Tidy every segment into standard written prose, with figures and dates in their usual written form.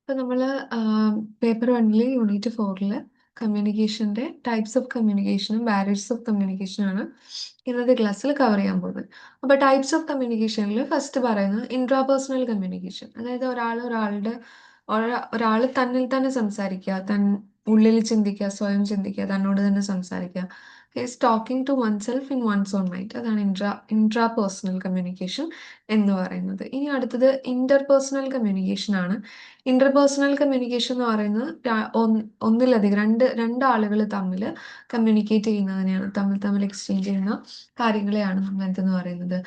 ഇപ്പൊ നമ്മള് paper 1 unit 4 കമ്മ്യൂണിക്കേഷന്റെ ടൈപ്സ് ഓഫ് കമ്മ്യൂണിക്കേഷനും ബാരിയേഴ്സ് ഓഫ് കമ്മ്യൂണിക്കേഷനും ആണ് ഇന്നത്തെ ക്ലാസ്സിൽ കവർ ചെയ്യാൻ പോകുന്നത്. അപ്പൊ ടൈപ്സ് ഓഫ് കമ്മ്യൂണിക്കേഷനിൽ ഫസ്റ്റ് പറയുന്നത് ഇൻട്രാപേഴ്സണൽ കമ്മ്യൂണിക്കേഷൻ. അതായത് ഒരാൾ തന്നിൽ തന്നെ സംസാരിക്കുക, ഉള്ളിൽ ചിന്തിക്കുക, സ്വയം ചിന്തിക്കുക, തന്നോട് തന്നെ സംസാരിക്കുക. Is talking to one self in one's own mind. അതാണ് ഇൻട്രാപേഴ്സണൽ കമ്മ്യൂണിക്കേഷൻ എന്ന് പറയുന്നത്. ഇനി അടുത്തത് ഇന്റർപേഴ്സണൽ കമ്മ്യൂണിക്കേഷൻ ആണ്. ഇന്റർപേഴ്സണൽ കമ്മ്യൂണിക്കേഷൻ എന്ന് പറയുന്നത് ഒന്നിലധികം രണ്ടാളുകൾ തമ്മിൽ കമ്മ്യൂണിക്കേറ്റ് ചെയ്യുന്നതിനെയാണ്, തമ്മിൽ തമ്മിൽ എക്സ്ചേഞ്ച് ചെയ്യുന്ന കാര്യങ്ങളെയാണ് നമ്മൾ എന്തെന്ന് പറയുന്നത്,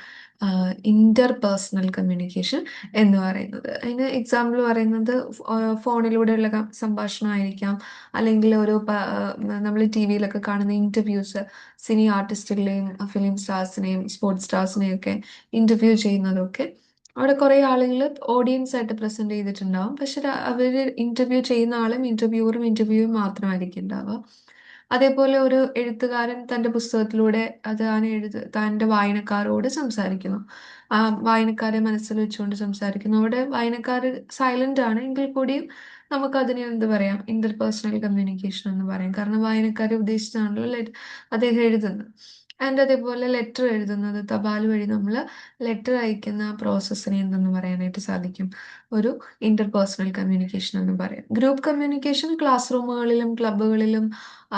ഇന്റർപേഴ്സണൽ കമ്മ്യൂണിക്കേഷൻ എന്ന് പറയുന്നത്. അതിന് എക്സാമ്പിൾ പറയുന്നത് ഫോണിലൂടെയുള്ള സംഭാഷണമായിരിക്കാം, അല്ലെങ്കിൽ നമ്മൾ ടി വിയിലൊക്കെ കാണുന്ന ഇന്റർവ്യൂസ്, സിനി ആർട്ടിസ്റ്റുകളെയും ഫിലിം സ്റ്റാർസിനെയും സ്പോർട്സ് സ്റ്റാർസിനെയും ഒക്കെ ഇന്റർവ്യൂ ചെയ്യുന്നതൊക്കെ അവിടെ കുറെ ആളുകൾ ഓഡിയൻസ് ആയിട്ട് പ്രസന്റ് ചെയ്തിട്ടുണ്ടാവും. പക്ഷെ അവര് ഇന്റർവ്യൂ ചെയ്യുന്ന ആളും ഇന്റർവ്യൂവും മാത്രമായിരിക്കും ഉണ്ടാവുക. അതേപോലെ ഒരു എഴുത്തുകാരൻ തന്റെ പുസ്തകത്തിലൂടെ തന്റെ വായനക്കാരോട് സംസാരിക്കുന്നു. ആ വായനക്കാരെ മനസ്സിൽ വെച്ചുകൊണ്ട് സംസാരിക്കുന്നു. അവിടെ വായനക്കാർ സൈലന്റ് ആണ് എങ്കിൽ കൂടിയും നമുക്ക് അതിനെ എന്ത് പറയാം, ഇന്റർപേഴ്സണൽ കമ്മ്യൂണിക്കേഷൻ എന്ന് പറയാം. കാരണം വായനക്കാരെ ഉദ്ദേശിച്ചാണല്ലോ അദ്ദേഹം എഴുതുന്നത്. ആൻഡ് അതേപോലെ ലെറ്റർ എഴുതുന്നത്, തപാൽ വഴി നമ്മൾ ലെറ്റർ അയക്കുന്ന പ്രോസസ്സിനെ എന്തെന്ന് പറയാനായിട്ട് സാധിക്കും, ഒരു ഇന്റർപേഴ്സണൽ കമ്മ്യൂണിക്കേഷൻ എന്ന് പറയാം. ഗ്രൂപ്പ് കമ്മ്യൂണിക്കേഷൻ ക്ലാസ് റൂമുകളിലും ക്ലബ്ബുകളിലും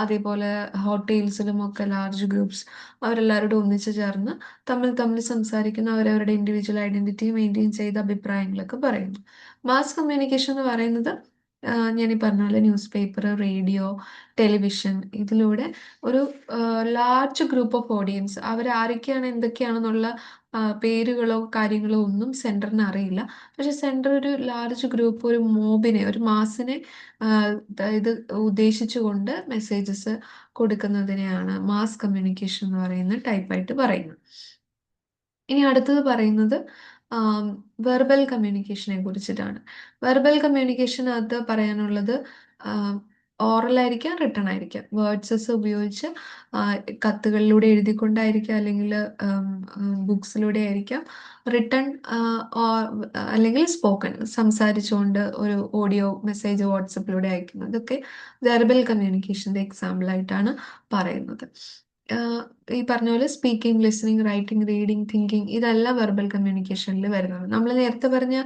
അതേപോലെ ഹോട്ടൽസിലും ഒക്കെ ലാർജ് ഗ്രൂപ്പ്സ് അവരെല്ലാവരോടും ഒന്നിച്ചു ചേർന്ന് തമ്മിൽ തമ്മിൽ സംസാരിക്കുന്ന അവരവരുടെ ഇൻഡിവിജ്വൽ ഐഡന്റിറ്റി മെയിൻറ്റെയിൻ ചെയ്ത അഭിപ്രായങ്ങളൊക്കെ പറയുന്നു. മാസ് കമ്മ്യൂണിക്കേഷൻ എന്ന് പറയുന്നത് ഞാൻ ഈ പറഞ്ഞ പോലെ ന്യൂസ് പേപ്പർ, റേഡിയോ, ടെലിവിഷൻ, ഇതിലൂടെ ഒരു ലാർജ് ഗ്രൂപ്പ് ഓഫ് ഓഡിയൻസ്, അവരാരൊക്കെയാണ് എന്തൊക്കെയാണെന്നുള്ള പേരുകളോ കാര്യങ്ങളോ ഒന്നും സെന്ററിന് അറിയില്ല. പക്ഷെ സെന്റർ ഒരു ലാർജ് ഗ്രൂപ്പ്, ഒരു മോബിനെ, ഒരു മാസിനെ ഇത് ഉദ്ദേശിച്ചുകൊണ്ട് മെസ്സേജസ് കൊടുക്കുന്നതിനെയാണ് മാസ് കമ്മ്യൂണിക്കേഷൻ എന്ന് പറയുന്ന ടൈപ്പായിട്ട് പറയുന്നത്. ഇനി അടുത്തത് പറയുന്നത് വെർബൽ കമ്മ്യൂണിക്കേഷനെ കുറിച്ചിട്ടാണ്. വെർബൽ കമ്മ്യൂണിക്കേഷനകത്ത് പറയാനുള്ളത് ഓറൽ ആയിരിക്കാം, റിട്ടൺ ആയിരിക്കാം. വേർഡ്സസ് ഉപയോഗിച്ച് കത്തുകളിലൂടെ എഴുതിക്കൊണ്ടായിരിക്കാം, അല്ലെങ്കിൽ ബുക്സിലൂടെ ആയിരിക്കാം. റിട്ടൺ അല്ലെങ്കിൽ സ്പോക്കൺ, സംസാരിച്ചുകൊണ്ട് ഒരു ഓഡിയോ മെസ്സേജ് വാട്സപ്പിലൂടെ അയക്കുന്നത്, ഇതൊക്കെ വെർബൽ കമ്മ്യൂണിക്കേഷന്റെ എക്സാമ്പിൾ ആയിട്ടാണ് പറയുന്നത്. ഈ പറഞ്ഞ പോലെ speaking, listening, writing, reading, thinking, ഇതെല്ലാം വെർബൽ കമ്മ്യൂണിക്കേഷനിൽ വരുന്നതാണ്. നമ്മൾ നേരത്തെ പറഞ്ഞ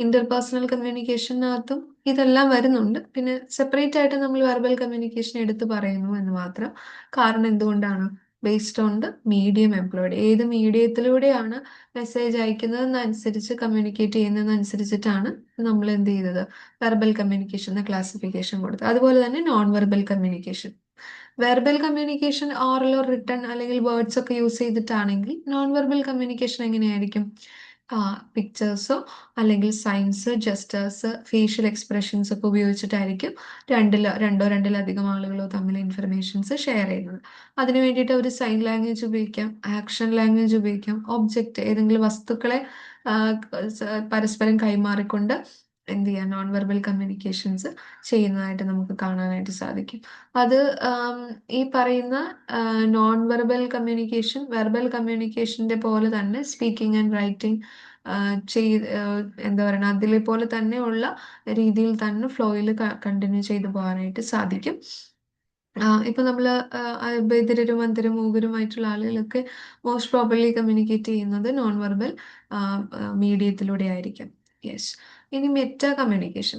ഇന്റർപേഴ്സണൽ കമ്മ്യൂണിക്കേഷനകത്തും ഇതെല്ലാം വരുന്നുണ്ട്. പിന്നെ സെപ്പറേറ്റ് ആയിട്ട് നമ്മൾ വെർബൽ കമ്മ്യൂണിക്കേഷൻ എടുത്ത് പറയുന്നു എന്ന് മാത്രം. കാരണം എന്തുകൊണ്ടാണ്? Based on the medium employed. ഏത് മീഡിയത്തിലൂടെയാണ് മെസ്സേജ് അയക്കുന്നതെന്നനുസരിച്ച്, കമ്മ്യൂണിക്കേറ്റ് ചെയ്യുന്നതെന്നനുസരിച്ചിട്ടാണ് നമ്മൾ എന്ത് ചെയ്തത്, വെർബൽ കമ്മ്യൂണിക്കേഷൻ എന്ന ക്ലാസിഫിക്കേഷൻ കൊടുത്തത്. അതുപോലെ തന്നെ non verbal communication. Verbal communication oral or written അല്ലെങ്കിൽ വേർഡ്സ് ഒക്കെ യൂസ് ചെയ്തിട്ടാണെങ്കിൽ, നോൺ വെർബൽ കമ്മ്യൂണിക്കേഷൻ എങ്ങനെയായിരിക്കും? പിക്ചേഴ്സോ അല്ലെങ്കിൽ സൈൻസ്, ജസ്റ്റേഴ്സ്, ഫേഷ്യൽ എക്സ്പ്രഷൻസ് ഒക്കെ ഉപയോഗിച്ചിട്ടായിരിക്കും രണ്ടിലധികം ആളുകളോ തമ്മിൽ ഇൻഫർമേഷൻസ് ഷെയർ ചെയ്യുന്നത്. അതിനു വേണ്ടിയിട്ട് ഒരു സൈൻ ലാംഗ്വേജ് ഉപയോഗിക്കാം, ആക്ഷൻ ലാംഗ്വേജ് ഉപയോഗിക്കാം, ഒബ്ജക്റ്റ്, ഏതെങ്കിലും വസ്തുക്കളെ പരസ്പരം കൈമാറിക്കൊണ്ട് എന്ത് ചെയ്യാം, നോൺ വെർബൽ കമ്മ്യൂണിക്കേഷൻസ് ചെയ്യുന്നതായിട്ട് നമുക്ക് കാണാനായിട്ട് സാധിക്കും. അത് ഈ പറയുന്ന നോൺ വെർബൽ കമ്മ്യൂണിക്കേഷൻ വെർബൽ കമ്മ്യൂണിക്കേഷന്റെ പോലെ തന്നെ സ്പീക്കിംഗ് ആൻഡ് റൈറ്റിംഗ് എന്താ പറയുക, അതിലെ പോലെ തന്നെ ഉള്ള രീതിയിൽ തന്നെ ഫ്ലോയിൽ കണ്ടിന്യൂ ചെയ്തു പോകാനായിട്ട് സാധിക്കും. ഇപ്പൊ നമ്മള് ബധിരരും അന്ധരും മൂകരുമായിട്ടുള്ള ആളുകളൊക്കെ മോസ്റ്റ് പ്രോബബ്ലി കമ്മ്യൂണിക്കേറ്റ് ചെയ്യുന്നത് നോൺ വെർബൽ മീഡിയത്തിലൂടെ ആയിരിക്കും. യെസ്. ഇനി മെറ്റാ കമ്മ്യൂണിക്കേഷൻ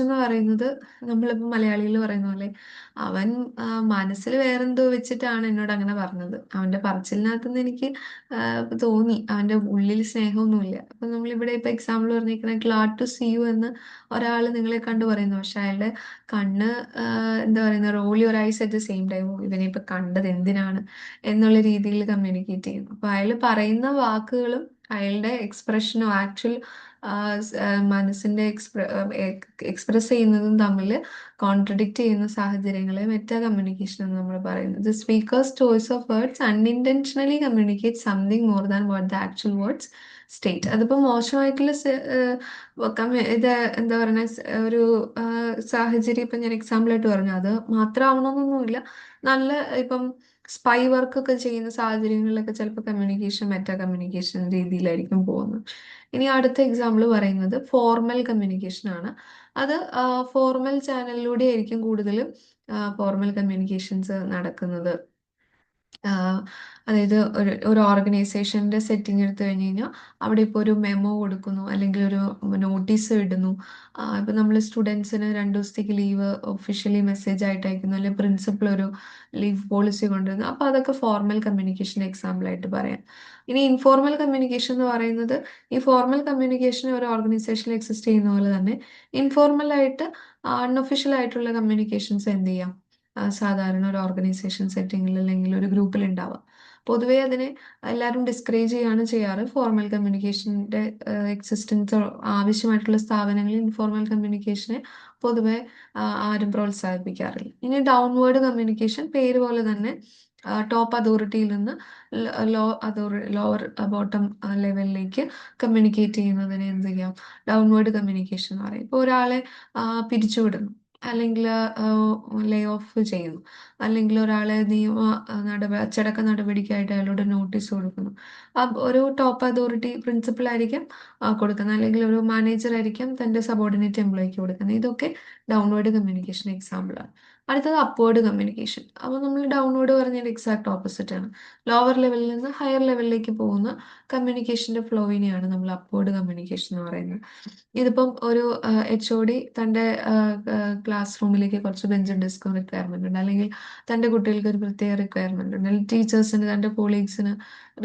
എന്ന് പറയുന്നത്, നമ്മളിപ്പോൾ മലയാളിയിൽ പറയുന്ന പോലെ, അവൻ മനസ്സിൽ വേറെന്തോ വെച്ചിട്ടാണ് എന്നോട് അങ്ങനെ പറഞ്ഞത്. അവന്റെ പറച്ചിലിനകത്തുനിന്ന് എനിക്ക് തോന്നി അവന്റെ ഉള്ളിൽ സ്നേഹമൊന്നുമില്ല. അപ്പൊ നമ്മളിവിടെ ഇപ്പൊ എക്സാമ്പിൾ പറഞ്ഞിരിക്കുന്നത്, ഗ്ലാഡ് ടു സീ യു എന്ന് ഒരാൾ നിങ്ങളെ കണ്ടു പറയുന്നു. പക്ഷെ അയാളുടെ കണ്ണ് എന്താ പറയുന്ന, roll your eyes at the same time, ഇവനെ ഇപ്പൊ കണ്ടത് എന്തിനാണ് എന്നുള്ള രീതിയിൽ കമ്മ്യൂണിക്കേറ്റ് ചെയ്യും. അപ്പൊ അയാൾ പറയുന്ന വാക്കുകളും അയാളുടെ എക്സ്പ്രഷനും ആക്ച്വൽ മനസ്സിന്റെ എക്സ്പ്രസ് ചെയ്യുന്നതും തമ്മിൽ കോൺട്രഡിക്റ്റ് ചെയ്യുന്ന സാഹചര്യങ്ങളെ മെറ്റാ കമ്മ്യൂണിക്കേഷൻ എന്ന് നമ്മൾ പറയുന്നത്. Speakers choice of words unintentionally communicate something more than what the actual words state. അതിപ്പോ മോശമായിട്ടുള്ള ഇത് എന്താ പറയുക, ഒരു സാഹചര്യം ഇപ്പൊ ഞാൻ എക്സാമ്പിൾ ആയിട്ട് പറഞ്ഞു, അത് മാത്രമാവണമെന്നൊന്നുമില്ല. നല്ല ഇപ്പം സ്പൈ വർക്കൊക്കെ ചെയ്യുന്ന സാഹചര്യങ്ങളിലൊക്കെ ചിലപ്പോൾ കമ്മ്യൂണിക്കേഷൻ മെറ്റാ കമ്മ്യൂണിക്കേഷൻ രീതിയിലായിരിക്കും പോകുന്നത്. ഇനി അടുത്ത എക്സാമ്പിൾ പറയുന്നത് ഫോർമൽ കമ്മ്യൂണിക്കേഷൻ ആണ്. അത് ഫോർമൽ ചാനലിലൂടെ ആയിരിക്കും കൂടുതലും ഫോർമൽ കമ്മ്യൂണിക്കേഷൻസ് നടക്കുന്നത്. ആഹ് അതായത് ഒരു ഓർഗനൈസേഷന്റെ സെറ്റിംഗ് എടുത്തു കഴിഞ്ഞ് കഴിഞ്ഞാൽ അവിടെ ഇപ്പോൾ ഒരു മെമ്മോ കൊടുക്കുന്നു, അല്ലെങ്കിൽ ഒരു നോട്ടീസ് ഇടുന്നു. ഇപ്പൊ നമ്മൾ സ്റ്റുഡൻസിന് 2 ദിവസത്തേക്ക് ലീവ് ഒഫീഷ്യലി മെസ്സേജ് ആയിട്ട് അയക്കുന്നു, അല്ലെങ്കിൽ പ്രിൻസിപ്പൽ ഒരു ലീവ് പോളിസി കൊണ്ടുവരുന്നു. അപ്പൊ അതൊക്കെ ഫോർമൽ കമ്മ്യൂണിക്കേഷൻ എക്സാമ്പിൾ ആയിട്ട് പറയാം. ഇനി ഇൻഫോർമൽ കമ്മ്യൂണിക്കേഷൻ എന്ന് പറയുന്നത്, ഈ ഫോർമൽ കമ്മ്യൂണിക്കേഷൻ ഒരു ഓർഗനൈസേഷനിൽ എക്സിസ്റ്റ് ചെയ്യുന്ന പോലെ തന്നെ ഇൻഫോർമൽ ആയിട്ട് അൺഒഫീഷ്യൽ ആയിട്ടുള്ള കമ്മ്യൂണിക്കേഷൻസ് എന്ത് ചെയ്യാം, സാധാരണ ഒരു ഓർഗനൈസേഷൻ സെറ്റിങ്ങിൽ അല്ലെങ്കിൽ ഒരു ഗ്രൂപ്പിൽ ഉണ്ടാവാം. പൊതുവേ അതിനെ എല്ലാവരും ഡിസ്കറേജ് ചെയ്യാണ് ചെയ്യാറ്. ഫോർമൽ കമ്മ്യൂണിക്കേഷൻ്റെ എക്സിസ്റ്റൻസ് ആവശ്യമായിട്ടുള്ള സ്ഥാപനങ്ങളിൽ ഇൻഫോർമൽ കമ്മ്യൂണിക്കേഷനെ പൊതുവെ ആരും പ്രോത്സാഹിപ്പിക്കാറില്ല. ഇനി ഡൗൺവേർഡ് കമ്മ്യൂണിക്കേഷൻ, പേര് പോലെ തന്നെ ടോപ്പ് അതോറിറ്റിയിൽ നിന്ന് ലോവർ ബോട്ടം ലെവലിലേക്ക് കമ്മ്യൂണിക്കേറ്റ് ചെയ്യുന്നതിനെ എന്ത് ചെയ്യാം, ഡൗൺവേർഡ് കമ്മ്യൂണിക്കേഷൻ എന്ന് പറയും. ഇപ്പോൾ ഒരാളെ പിരിച്ചുവിടുന്നു, അല്ലെങ്കിൽ ലേ ഓഫ് ചെയ്യുന്നു, അല്ലെങ്കിൽ ഒരാളെ നിയമ അച്ചടക്ക നടപടിക്കായിട്ട് അയാളോട് നോട്ടീസ് കൊടുക്കുന്നു. ഒരു ടോപ്പ് അതോറിറ്റി പ്രിൻസിപ്പൽ ആയിരിക്കും കൊടുക്കുന്നത്, അല്ലെങ്കിൽ ഒരു മാനേജർ ആയിരിക്കും തന്റെ സബോർഡിനേറ്റ് എംപ്ലോയിക്ക് കൊടുക്കുന്നത്. ഇതൊക്കെ ഡൗൺവേർഡ് കമ്മ്യൂണിക്കേഷൻ എക്സാമ്പിളാണ്. അടുത്തത് അപ്വേർഡ് കമ്മ്യൂണിക്കേഷൻ. അപ്പോൾ നമ്മൾ ഡൗൺവേർഡ് പറഞ്ഞതിന്റെ എക്സാക്ട് ഓപ്പോസിറ്റ് ആണ്. ലോവർ ലെവലിൽ നിന്ന് ഹയർ ലെവലിലേക്ക് പോകുന്ന കമ്മ്യൂണിക്കേഷന്റെ ഫ്ലോയിനെയാണ് നമ്മൾ അപ്വേർഡ് കമ്മ്യൂണിക്കേഷൻ എന്ന് പറയുന്നത്. ഇതിപ്പം ഒരു HOD തൻ്റെ ക്ലാസ് റൂമിലേക്ക് കുറച്ച് ബെഞ്ചും ഡെസ്കും റിക്വയർമെന്റ് ഉണ്ട്, അല്ലെങ്കിൽ തൻ്റെ കുട്ടികൾക്ക് ഒരു പ്രത്യേക റിക്വയർമെന്റ് ഉണ്ട്, അല്ലെങ്കിൽ ടീച്ചേഴ്സിന് തൻ്റെ കോളീഗ്സിന്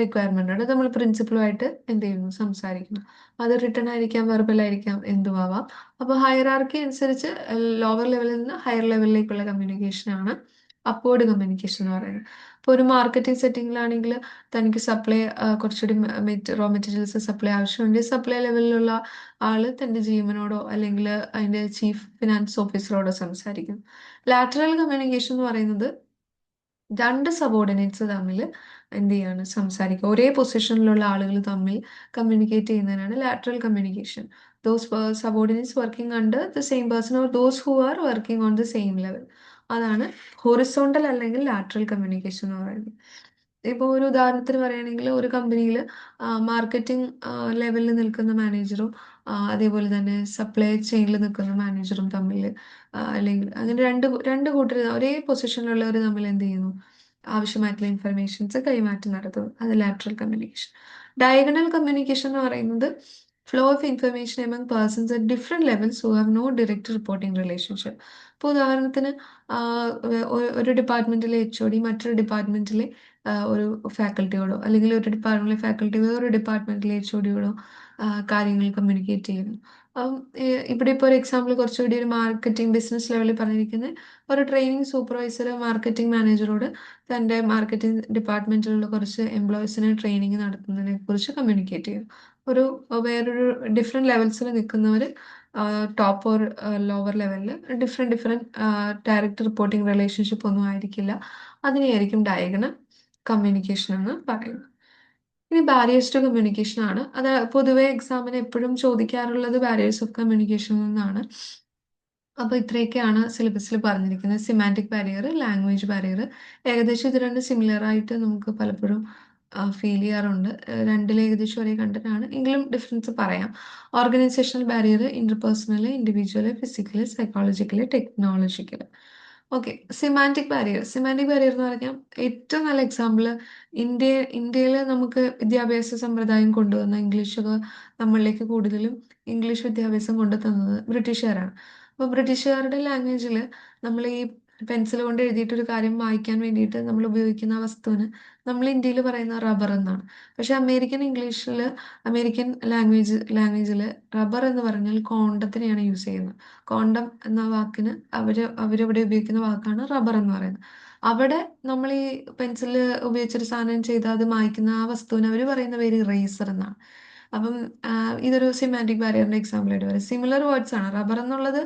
റിക്വയർമെന്റ് ഉണ്ട്. നമ്മൾ പ്രിൻസിപ്പളുമായിട്ട് എന്ത് ചെയ്യുന്നു, സംസാരിക്കുന്നു. അത് റിട്ടേൺ ആയിരിക്കാം, വെർബൽ ആയിരിക്കാം, എന്തുമാവാം. അപ്പോൾ ഹയറാർക്കി അനുസരിച്ച് ലോവർ ലെവലിൽ നിന്ന് ഹയർ ലെവലിലേക്കുള്ള കമ്മ്യൂണിക്കേഷനാണ് അപ്വേർഡ് കമ്മ്യൂണിക്കേഷൻ എന്ന് പറയുന്നത്. ഇപ്പോൾ ഒരു മാർക്കറ്റിംഗ് സെറ്റിംഗിലാണെങ്കിൽ തനിക്ക് സപ്ലൈ കുറച്ചുകൂടി റോ മെറ്റീരിയൽസ് സപ്ലൈ ആവശ്യമുണ്ട്. സപ്ലൈ ലെവലിലുള്ള ആള് തന്റെ ജീവനോടോ അല്ലെങ്കിൽ അതിന്റെ ചീഫ് ഫിനാൻസ് ഓഫീസറോടോ സംസാരിക്കും. ലാറ്ററൽ കമ്മ്യൂണിക്കേഷൻ എന്ന് പറയുന്നത് രണ്ട് സബോർഡിനേറ്റ്സ് തമ്മിൽ എന്ത് ചെയ്യാണ്, സംസാരിക്കുക. ഒരേ പൊസിഷനിലുള്ള ആളുകൾ തമ്മിൽ കമ്മ്യൂണിക്കേറ്റ് ചെയ്യുന്നതിനാണ് lateral communication. Those subordinates working under the same person or those who are working on the same level. അതാണ് ഹൊറിസോണ്ടൽ അല്ലെങ്കിൽ ലാറ്ററൽ കമ്മ്യൂണിക്കേഷൻ എന്ന് പറയുന്നത്. ഇപ്പോൾ ഒരു ഉദാഹരണത്തിന് പറയുകയാണെങ്കിൽ ഒരു കമ്പനിയിൽ മാർക്കറ്റിംഗ് ലെവലിൽ നിൽക്കുന്ന മാനേജറും അതേപോലെ തന്നെ സപ്ലൈ ചെയിനിൽ നിൽക്കുന്ന മാനേജറും തമ്മിൽ അല്ലെങ്കിൽ അങ്ങനെ രണ്ട് കൂട്ടർ ഒരേ പൊസിഷനിലുള്ളവർ തമ്മിൽ എന്ത് ചെയ്യുന്നു, ആവശ്യമായിട്ടുള്ള ഇൻഫർമേഷൻസ് കൈമാറ്റം നടത്തുന്നു. അത് ലാറ്ററൽ കമ്മ്യൂണിക്കേഷൻ. ഡയഗണൽ കമ്മ്യൂണിക്കേഷൻ എന്ന് പറയുന്നത് flow of information among persons at different levels who have no direct reporting relationship. ഇപ്പോൾ ഉദാഹരണത്തിന് ഒരു ഡിപ്പാർട്ട്മെന്റിലെ HOD മറ്റൊരു ഡിപ്പാർട്ട്മെന്റിലെ ഒരു ഫാക്കൽറ്റിയോടോ, അല്ലെങ്കിൽ ഒരു ഡിപ്പാർട്ട്മെന്റിലെ ഫാക്കൽറ്റി വേറൊരു ഡിപ്പാർട്ട്മെന്റിലെ HODയോടോ കാര്യങ്ങൾ കമ്മ്യൂണിക്കേറ്റ് ചെയ്യുന്നു. അപ്പം ഇവിടെ ഇപ്പോൾ ഒരു എക്സാമ്പിൾ കുറച്ചുകൂടി ഒരു മാർക്കറ്റിംഗ് ബിസിനസ് ലെവലിൽ പറഞ്ഞിരിക്കുന്നത്, ഒരു ട്രെയിനിങ് സൂപ്പർവൈസർ മാർക്കറ്റിംഗ് മാനേജറോട് തൻ്റെ മാർക്കറ്റിംഗ് ഡിപ്പാർട്ട്മെന്റിലുള്ള കുറച്ച് എംപ്ലോയീസിനെ ട്രെയിനിങ് നടത്തുന്നതിനെ കുറിച്ച് കമ്മ്യൂണിക്കേറ്റ് ചെയ്യും. വേറൊരു ഡിഫറെന്റ് ലെവൽസിൽ നിൽക്കുന്നവർ ടോപ്പ് ഓർ ലോവർ ലെവലിൽ ഡിഫറെന്റ് ഡയറക്റ്റ് റിപ്പോർട്ടിംഗ് റിലേഷൻഷിപ്പ് ഒന്നും ആയിരിക്കില്ല. അതിനെയായിരിക്കും ഡയഗണൽ കമ്മ്യൂണിക്കേഷൻ എന്ന് പറയുന്നത്. ഇനി ബാരിയേഴ്സ് ടു കമ്മ്യൂണിക്കേഷൻ ആണ്. അത് പൊതുവെ എക്സാമിന് എപ്പോഴും ചോദിക്കാറുള്ളത് ബാരിയേഴ്സ് ഓഫ് കമ്മ്യൂണിക്കേഷനിൽ നിന്നാണ്. അപ്പോൾ ഇത്രയൊക്കെയാണ് സിലബസിൽ പറഞ്ഞിരിക്കുന്നത്. Semantic barrier, language barrier. ഏകദേശം ഇത് രണ്ട് സിമിലർ ആയിട്ട് നമുക്ക് പലപ്പോഴും ഫീൽ ചെയ്യാറുണ്ട്. രണ്ടിൽ ഏകദേശം ഒരേ കണ്ടന്റ് ആണ്, എങ്കിലും ഡിഫറൻസ് പറയാം. Organisational barrier, interpersonal, individual, physical, psychological, technological. Okay, semantic barrier. Semantic barrier എന്ന് പറഞ്ഞാൽ ഏറ്റവും നല്ല എക്സാമ്പിൾ ഇന്ത്യയിൽ നമുക്ക് വിദ്യാഭ്യാസ സമ്പ്രദായം കൊണ്ടുവന്ന ഇംഗ്ലീഷൊക്കെ നമ്മളിലേക്ക് കൂടുതലും ഇംഗ്ലീഷ് വിദ്യാഭ്യാസം കൊണ്ടുതന്നത് ബ്രിട്ടീഷുകാരാണ്. അപ്പോൾ ബ്രിട്ടീഷുകാരുടെ ലാംഗ്വേജിൽ നമ്മൾ ഈ പെൻസിൽ കൊണ്ട് എഴുതിയിട്ട് ഒരു കാര്യം വായിക്കാൻ വേണ്ടിയിട്ട് നമ്മൾ ഉപയോഗിക്കുന്ന വസ്തുവിന് നമ്മൾ ഇന്ത്യയിൽ പറയുന്ന റബ്ബർ എന്നാണ്. പക്ഷെ അമേരിക്കൻ ലാംഗ്വേജിൽ റബ്ബർ എന്ന് പറഞ്ഞാൽ കോണ്ടത്തിനെയാണ് യൂസ് ചെയ്യുന്നത്. കോണ്ടം എന്ന വാക്കിന് അവരവിടെ ഉപയോഗിക്കുന്ന വാക്കാണ് റബ്ബർ എന്ന് പറയുന്നത്. അവിടെ നമ്മൾ ഈ പെൻസിൽ ഉപയോഗിച്ചൊരു സാധനം ചെയ്താൽ അത് മായ്ക്കുന്ന ആ വസ്തുവിന് അവർ പറയുന്ന പേര് ഇറേസർ എന്നാണ്. അപ്പം ഇതൊരു സിമാൻറ്റിക് ബാരിയറിന്റെ എക്സാമ്പിൾ ആയിട്ട് വരും. സിമിലർ വേർഡ്സ് ആണ്. റബ്ബർ എന്നുള്ളത്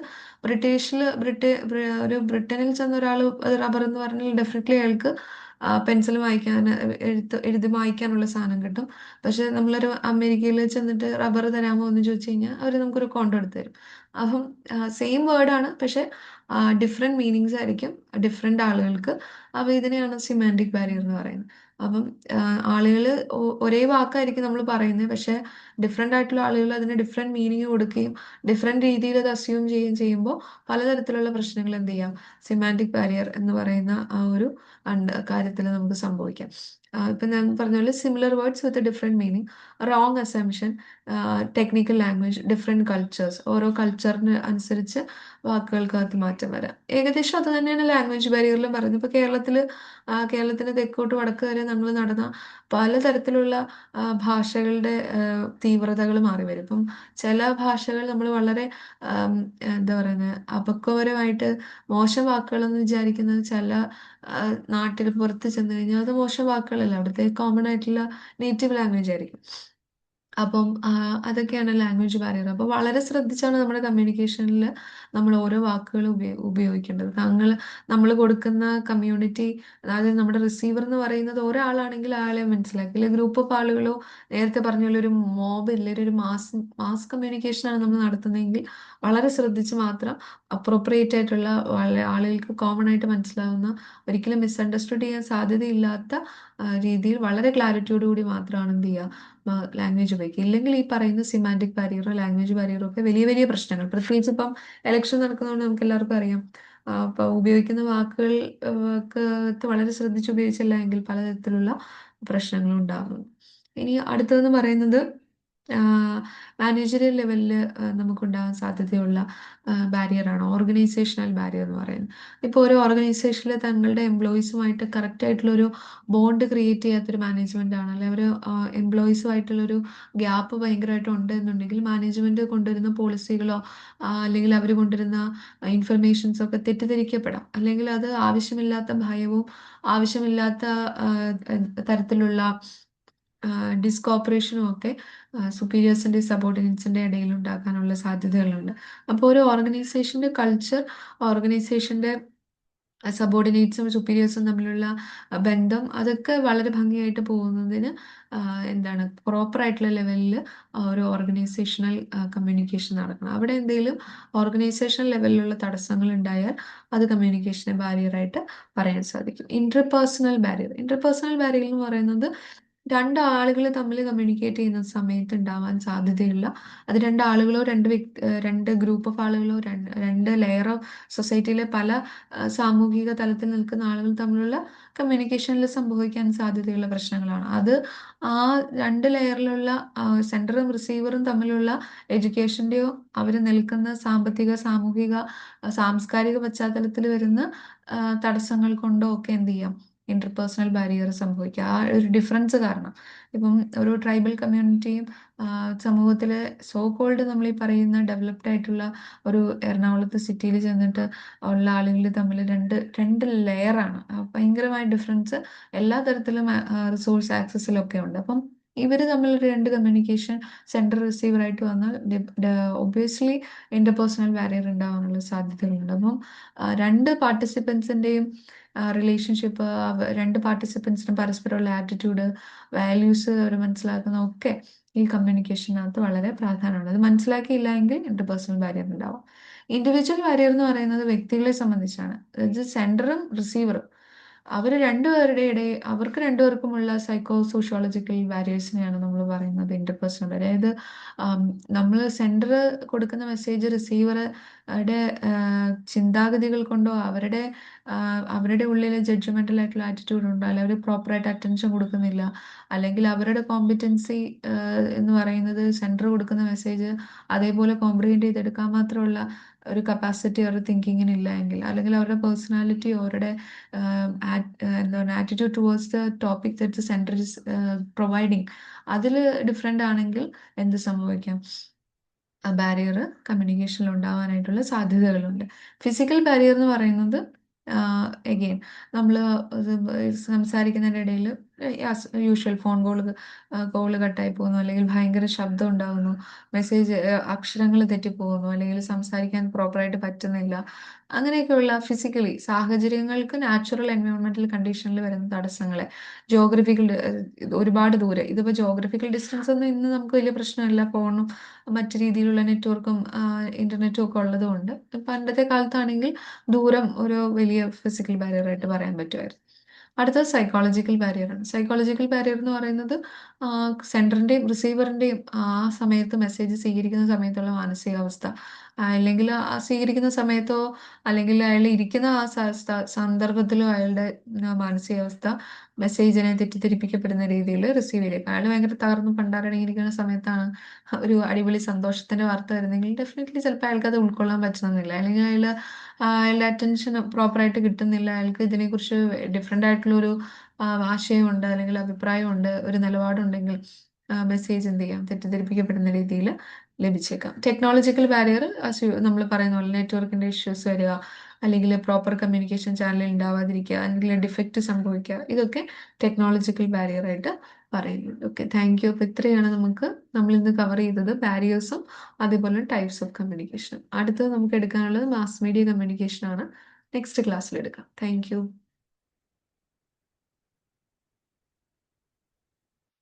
ഒരു ബ്രിട്ടനിൽ ചെന്ന ഒരാൾ റബ്ബർ എന്ന് പറഞ്ഞാൽ ഡെഫിനറ്റ്ലി അയാൾക്ക് പെൻസിൽ വായിക്കാൻ, എഴുതി വായിക്കാനുള്ള സാധനം കിട്ടും. പക്ഷെ നമ്മളൊരു അമേരിക്കയിൽ ചെന്നിട്ട് റബ്ബർ തരാമോ എന്ന് ചോദിച്ചു കഴിഞ്ഞാൽ അവർ നമുക്കൊരു കോണ്ടോ എടുത്ത് തരും. അപ്പം സെയിം വേർഡാണ്, പക്ഷെ ഡിഫറെൻറ്റ് മീനിങ്സ് ആയിരിക്കും ഡിഫറെൻ്റ് ആളുകൾക്ക്. അപ്പോൾ ഇതിനെയാണ് സിമാൻറ്റിക് ബാരിയർ എന്ന് പറയുന്നത്. അപ്പം ആളുകൾ ഒരേ വാക്കായിരിക്കും നമ്മൾ പറയുന്നത്, പക്ഷെ ഡിഫറെൻ്റ് ആയിട്ടുള്ള ആളുകൾ അതിന് ഡിഫറെൻറ്റ് മീനിങ് കൊടുക്കുകയും ഡിഫറെൻറ്റ് രീതിയിൽ അത് അസ്യൂം ചെയ്യുകയും ചെയ്യുമ്പോൾ പലതരത്തിലുള്ള പ്രശ്നങ്ങൾ എന്ത് ചെയ്യാം, സിമാൻറ്റിക് ബാരിയർ എന്ന് പറയുന്ന ആ ഒരു കാര്യത്തിൽ നമുക്ക് സംഭവിക്കാം. ഇപ്പം ഞാൻ പറഞ്ഞ പോലെ similar words with different meaning, wrong assumption, technical language, different cultures, ഓരോ കൾച്ചറിന് അനുസരിച്ച് വാക്കുകൾക്കകത്ത് മാറ്റം വരാം. ഏകദേശം അത് തന്നെയാണ് ലാംഗ്വേജ് ബാരിയറിലും പറയുന്നത്. ഇപ്പോൾ കേരളത്തിന് തെക്കോട്ട് വടക്ക് വരെ നമ്മൾ നടന്ന പലതരത്തിലുള്ള ഭാഷകളുടെ തീവ്രതകൾ മാറി വരും. ഇപ്പം ചില ഭാഷകൾ നമ്മൾ വളരെ ആം, എന്താ പറയുന്നത്, അപക്വപരമായിട്ട് മോശം വാക്കുകളെന്ന് വിചാരിക്കുന്നത് ചില നാട്ടിൽ പുറത്ത് ചെന്ന് കഴിഞ്ഞാൽ അത് മോശം വാക്കുകളല്ല, അവിടുത്തെ കോമൺ ആയിട്ടുള്ള നേറ്റീവ് ലാംഗ്വേജ് ആയിരിക്കും. അപ്പം അതൊക്കെയാണ് ലാംഗ്വേജ് ബാരിയർ. അപ്പോൾ വളരെ ശ്രദ്ധിച്ചാണ് നമ്മുടെ കമ്മ്യൂണിക്കേഷനിൽ നമ്മൾ ഓരോ വാക്കുകൾ ഉപയോഗിക്കേണ്ടത്. നമ്മൾ കൊടുക്കുന്ന കമ്മ്യൂണിറ്റി, അതായത് നമ്മുടെ റിസീവർ എന്ന് പറയുന്നത് ഒരാളാണെങ്കിൽ അയാളെ മനസ്സിലാക്കി, അല്ലെങ്കിൽ ഗ്രൂപ്പ് ഓഫ് ആളുകളോ, നേരത്തെ പറഞ്ഞ പോലെ ഒരു മോബ് ഇല്ല, ഒരു മാസ് കമ്മ്യൂണിക്കേഷനാണ് നമ്മൾ നടത്തുന്നതെങ്കിൽ വളരെ ശ്രദ്ധിച്ച് മാത്രം അപ്രോപ്രിയേറ്റ് ആയിട്ടുള്ള ആളുകൾക്ക് കോമൺ ആയിട്ട് മനസ്സിലാവുന്ന, ഒരിക്കലും മിസ്അണ്ടർസ്റ്റുഡ് ചെയ്യാൻ സാധ്യതയില്ലാത്ത രീതിയിൽ വളരെ ക്ലാരിറ്റിയോട് കൂടി മാത്രമാണ് എന്ത് ചെയ്യുക, ലാംഗ്വേജ് ഉപയോഗിക്കുക. ഇല്ലെങ്കിൽ ഈ പറയുന്ന സിമാൻറ്റിക് ബാരിയറോ ലാംഗ്വേജ് ബാരിയറോ ഒക്കെ വലിയ വലിയ പ്രശ്നങ്ങൾ, പ്രത്യേകിച്ച് ഇപ്പം ഇലക്ഷൻ നടക്കുന്നതുകൊണ്ട് നമുക്ക് എല്ലാവർക്കും അറിയാം. അപ്പോൾ ഉപയോഗിക്കുന്ന വാക്കുകൾക്ക് വളരെ ശ്രദ്ധിച്ച് ഉപയോഗിച്ചില്ല എങ്കിൽ പലതരത്തിലുള്ള പ്രശ്നങ്ങളും ഉണ്ടാകുന്നു. ഇനി അടുത്തതെന്ന് പറയുന്നത് മാനേജറിയൽ ലെവലിൽ നമുക്കുണ്ടാകാൻ സാധ്യതയുള്ള ബാരിയറാണ് ഓർഗനൈസേഷണൽ ബാരിയർ എന്ന് പറയുന്നത്. ഇപ്പോൾ ഒരു ഓർഗനൈസേഷനിൽ തങ്ങളുടെ എംപ്ലോയീസുമായിട്ട് കറക്റ്റ് ആയിട്ടുള്ളൊരു ബോണ്ട് ക്രിയേറ്റ് ചെയ്യാത്തൊരു മാനേജ്മെന്റ് ആണ്, അല്ലെങ്കിൽ ഒരു എംപ്ലോയീസുമായിട്ടുള്ളൊരു ഗ്യാപ്പ് ഭയങ്കരമായിട്ട് ഉണ്ട് എന്നുണ്ടെങ്കിൽ മാനേജ്മെന്റ് കൊണ്ടുവരുന്ന പോളിസികളോ അല്ലെങ്കിൽ അവർ കൊണ്ടുവരുന്ന ഇൻഫർമേഷൻസോ ഒക്കെ തെറ്റിദ്ധരിക്കപ്പെടാം, അല്ലെങ്കിൽ അത് ആവശ്യമില്ലാത്ത ഭയവും ആവശ്യമില്ലാത്ത തരത്തിലുള്ള ഡിസ്കോപ്പറേഷനും ഒക്കെ സുപ്പീരിയേഴ്സിന്റെ സബോർഡിനേറ്റ്സിന്റെ ഇടയിൽ ഉണ്ടാക്കാനുള്ള സാധ്യതകളുണ്ട്. അപ്പോൾ ഒരു ഓർഗനൈസേഷന്റെ കൾച്ചർ, ഓർഗനൈസേഷന്റെ സബോർഡിനേറ്റ്സും സുപ്പീരിയേഴ്സും തമ്മിലുള്ള ബന്ധം, അതൊക്കെ വളരെ ഭംഗിയായിട്ട് പോകുന്നതിന് എന്താണ് പ്രോപ്പർ ആയിട്ടുള്ള ലെവലിൽ ഒരു ഓർഗനൈസേഷണൽ കമ്മ്യൂണിക്കേഷൻ നടക്കണം. അവിടെ എന്തെങ്കിലും ഓർഗനൈസേഷണൽ ലെവലിലുള്ള തടസ്സങ്ങൾ ഉണ്ടായാൽ അത് കമ്മ്യൂണിക്കേഷനെ ബാരിയറായിട്ട് പറയാൻ സാധിക്കും. ഇന്റർപേഴ്സണൽ ബാരിയർ എന്ന് പറയുന്നത് രണ്ട് ആളുകൾ തമ്മിൽ കമ്മ്യൂണിക്കേറ്റ് ചെയ്യുന്ന സമയത്ത് ഉണ്ടാവാൻ സാധ്യതയുള്ള, അത് രണ്ടാളുകളോ രണ്ട് ഗ്രൂപ്പ് ഓഫ് ആളുകളോ രണ്ട് ലെയർ ഓഫ് സൊസൈറ്റിയിലെ പല സാമൂഹിക തലത്തിൽ നിൽക്കുന്ന ആളുകൾ തമ്മിലുള്ള കമ്മ്യൂണിക്കേഷനിൽ സംഭവിക്കാൻ സാധ്യതയുള്ള പ്രശ്നങ്ങളാണ്. അത് ആ രണ്ട് ലെയറിലുള്ള സെൻറ്ററും റിസീവറും തമ്മിലുള്ള എഡ്യൂക്കേഷൻ്റെയോ അവർ നിൽക്കുന്ന സാമ്പത്തിക, സാമൂഹിക, സാംസ്കാരിക പശ്ചാത്തലത്തിൽ വരുന്ന തടസ്സങ്ങൾ കൊണ്ടോ ഒക്കെ എന്ത് ചെയ്യാം, ഇന്റർപേഴ്സണൽ ബാരിയർ സംഭവിക്കുക. ആ ഒരു ഡിഫറൻസ് കാരണം ഇപ്പം ഒരു ട്രൈബൽ കമ്മ്യൂണിറ്റിയും സമൂഹത്തിലെ സോ കോൾഡ് നമ്മൾ ഈ പറയുന്ന ഡെവലപ്ഡ് ആയിട്ടുള്ള ഒരു എറണാകുളത്ത് സിറ്റിയിൽ ചെന്നിട്ട് ഉള്ള ആളുകൾ തമ്മിൽ രണ്ട് ലെയറാണ്. ഭയങ്കരമായ ഡിഫറൻസ് എല്ലാ തരത്തിലും റിസോഴ്സ് ആക്സസിലൊക്കെ ഉണ്ട്. അപ്പം ഇവർ തമ്മിൽ രണ്ട് കമ്മ്യൂണിക്കേഷൻ സെൻട്രൽ റിസീവർ ആയിട്ട് വന്നാൽ ഒബ്വിയസ്ലി ഇന്റർപേഴ്സണൽ ബാരിയർ ഉണ്ടാവാനുള്ള സാധ്യതകളുണ്ട്. അപ്പം രണ്ട് പാർട്ടിസിപ്പൻസിൻ്റെയും റിലേഷൻഷിപ്പ്, രണ്ട് പാർട്ടിസിപ്പൻസിനും പരസ്പരമുള്ള ആറ്റിറ്റ്യൂഡ്, വാല്യൂസ് അവർ മനസ്സിലാക്കുന്ന ഒക്കെ ഈ കമ്മ്യൂണിക്കേഷനകത്ത് വളരെ പ്രാധാന്യമാണ്. അത് മനസ്സിലാക്കിയില്ല എങ്കിൽ ഇന്റർപേഴ്സണൽ ബാരിയർ ഉണ്ടാവും. ഇൻഡിവിജ്വൽ ബാരിയർ എന്ന് പറയുന്നത് വ്യക്തികളെ സംബന്ധിച്ചാണ്. അതായത് സെൻഡറും റിസീവറും അവർക്ക് രണ്ടുപേർക്കുമുള്ള സൈക്കോ സോഷ്യോളജിക്കൽ ബാരിയേഴ്സിനെയാണ് നമ്മൾ പറയുന്നത് ഇന്റർപേഴ്സണൽ. അതായത് നമ്മൾ സെൻഡർ കൊടുക്കുന്ന മെസ്സേജ് റിസീവറുടെ ചിന്താഗതികൾ കൊണ്ടോ അവരുടെ ഉള്ളിൽ ജഡ്ജ്മെന്റൽ ആയിട്ടുള്ള ആറ്റിറ്റ്യൂഡ് ഉണ്ടോ, അല്ലെങ്കിൽ അവർ പ്രോപ്പറായിട്ട് അറ്റൻഷൻ കൊടുക്കുന്നില്ല, അല്ലെങ്കിൽ അവരുടെ കോമ്പിറ്റൻസി എന്ന് പറയുന്നത് സെൻഡർ കൊടുക്കുന്ന മെസ്സേജ് അതേപോലെ കോംപ്രിഹെൻഡ് ചെയ്തെടുക്കാൻ മാത്രമുള്ള ഒരു കപ്പാസിറ്റി അവരുടെ തിങ്കിങ്ങിന് ഇല്ല എങ്കിൽ, അല്ലെങ്കിൽ അവരുടെ പേഴ്സണാലിറ്റി, അവരുടെ എന്താണ് attitude towards the topic that the centre is providing, അതിൽ ഡിഫറെൻ്റ് ആണെങ്കിൽ എന്ത് സംഭവിക്കാം, ബാരിയർ കമ്മ്യൂണിക്കേഷനിൽ ഉണ്ടാവാനായിട്ടുള്ള സാധ്യതകളുണ്ട്. ഫിസിക്കൽ ബാരിയർ എന്ന് പറയുന്നത് എഗെയിൻ നമ്മൾ സംസാരിക്കുന്നതിൻ്റെ ഇടയിൽ യൂഷ്വൽ ഫോൺ കോള് കട്ടായി പോകുന്നു, അല്ലെങ്കിൽ ഭയങ്കര ശബ്ദം ഉണ്ടാകുന്നു, മെസ്സേജ് അക്ഷരങ്ങൾ തെറ്റിപ്പോകുന്നു, അല്ലെങ്കിൽ സംസാരിക്കാൻ പ്രോപ്പറായിട്ട് പറ്റുന്നില്ല. അങ്ങനെയൊക്കെയുള്ള ഫിസിക്കലി സാഹചര്യങ്ങൾക്ക് നാച്ചുറൽ എൻവയോൺമെന്റൽ കണ്ടീഷനിൽ വരുന്ന തടസ്സങ്ങളെ ജോഗ്രഫിക്കൽ ഒരുപാട് ദൂരെ, ഇതിപ്പോൾ ജോഗ്രഫിക്കൽ ഡിസ്റ്റൻസ് ഒന്നും ഇന്ന് നമുക്ക് വലിയ പ്രശ്നമില്ല, ഫോണും മറ്റു രീതിയിലുള്ള നെറ്റ്വർക്കും ഇന്റർനെറ്റും ഒക്കെ ഉള്ളതുകൊണ്ട്. പണ്ടത്തെ കാലത്താണെങ്കിൽ ദൂരം ഒരു വലിയ ഫിസിക്കൽ ബാരിയർ ആയിട്ട് പറയാൻ പറ്റുമായിരുന്നു. അടുത്തത് സൈക്കോളജിക്കൽ ബാരിയറാണ്. സൈക്കോളജിക്കൽ ബാരിയർ എന്ന് പറയുന്നത് സെൻഡറിന്റെയും റിസീവറിന്റെയും ആ സമയത്ത് മെസ്സേജ് സ്വീകരിക്കുന്ന സമയത്തുള്ള മാനസികാവസ്ഥ, അല്ലെങ്കിൽ ആ സ്വീകരിക്കുന്ന സമയത്തോ അല്ലെങ്കിൽ അയാൾ ഇരിക്കുന്ന ആ സന്ദർഭത്തിലോ അയാളുടെ മാനസികാവസ്ഥ മെസ്സേജിനെ തെറ്റിദ്ധരിപ്പിക്കപ്പെടുന്ന രീതിയിൽ റിസീവ് ചെയ്യും. അയാൾ ഭയങ്കര തകർന്ന് പണ്ടാരടങ്ങിയിരിക്കുന്ന സമയത്താണ് ഒരു അടിപൊളി സന്തോഷത്തിന്റെ വാർത്ത വരുന്നെങ്കിൽ ഡെഫിനറ്റ്ലി ചിലപ്പോൾ അയാൾക്ക് അത് ഉൾക്കൊള്ളാൻ പറ്റണമെന്നില്ല, അല്ലെങ്കിൽ അയാളുടെ അറ്റൻഷൻ പ്രോപ്പറായിട്ട് കിട്ടുന്നില്ല, അയാൾക്ക് ഇതിനെക്കുറിച്ച് ഡിഫറെൻ്റ് ആയിട്ടുള്ള ഒരു ആശയമുണ്ട്, അല്ലെങ്കിൽ അഭിപ്രായമുണ്ട്, ഒരു നിലപാടുണ്ടെങ്കിൽ മെസ്സേജ് എന്ത് ചെയ്യാം, തെറ്റിദ്ധരിപ്പിക്കപ്പെടുന്ന രീതിയിൽ ലഭിച്ചേക്കാം. ടെക്നോളജിക്കൽ ബാരിയർ നമ്മൾ പറയുന്ന പോലെ നെറ്റ്വർക്കിന്റെ ഇഷ്യൂസ് വരിക, അല്ലെങ്കിൽ പ്രോപ്പർ കമ്മ്യൂണിക്കേഷൻ ചാനൽ ഉണ്ടാവാതിരിക്കുക, അല്ലെങ്കിൽ ഡിഫക്റ്റ് സംഭവിക്കുക, ഇതൊക്കെ ടെക്നോളജിക്കൽ ബാരിയർ ആയിട്ട് പറയുന്നുണ്ട്. Okay, thank you. അപ്പോൾ ഇത്രയാണ് നമ്മൾ ഇന്ന് കവർ ചെയ്തത് ബാരിയേഴ്സും അതേപോലെ ടൈപ്സ് ഓഫ് കമ്മ്യൂണിക്കേഷനും. അടുത്തത് നമുക്ക് എടുക്കാനുള്ളത് മാസ് മീഡിയ കമ്മ്യൂണിക്കേഷൻ ആണ്. നെക്സ്റ്റ് ക്ലാസ്സിൽ എടുക്കാം. Thank you.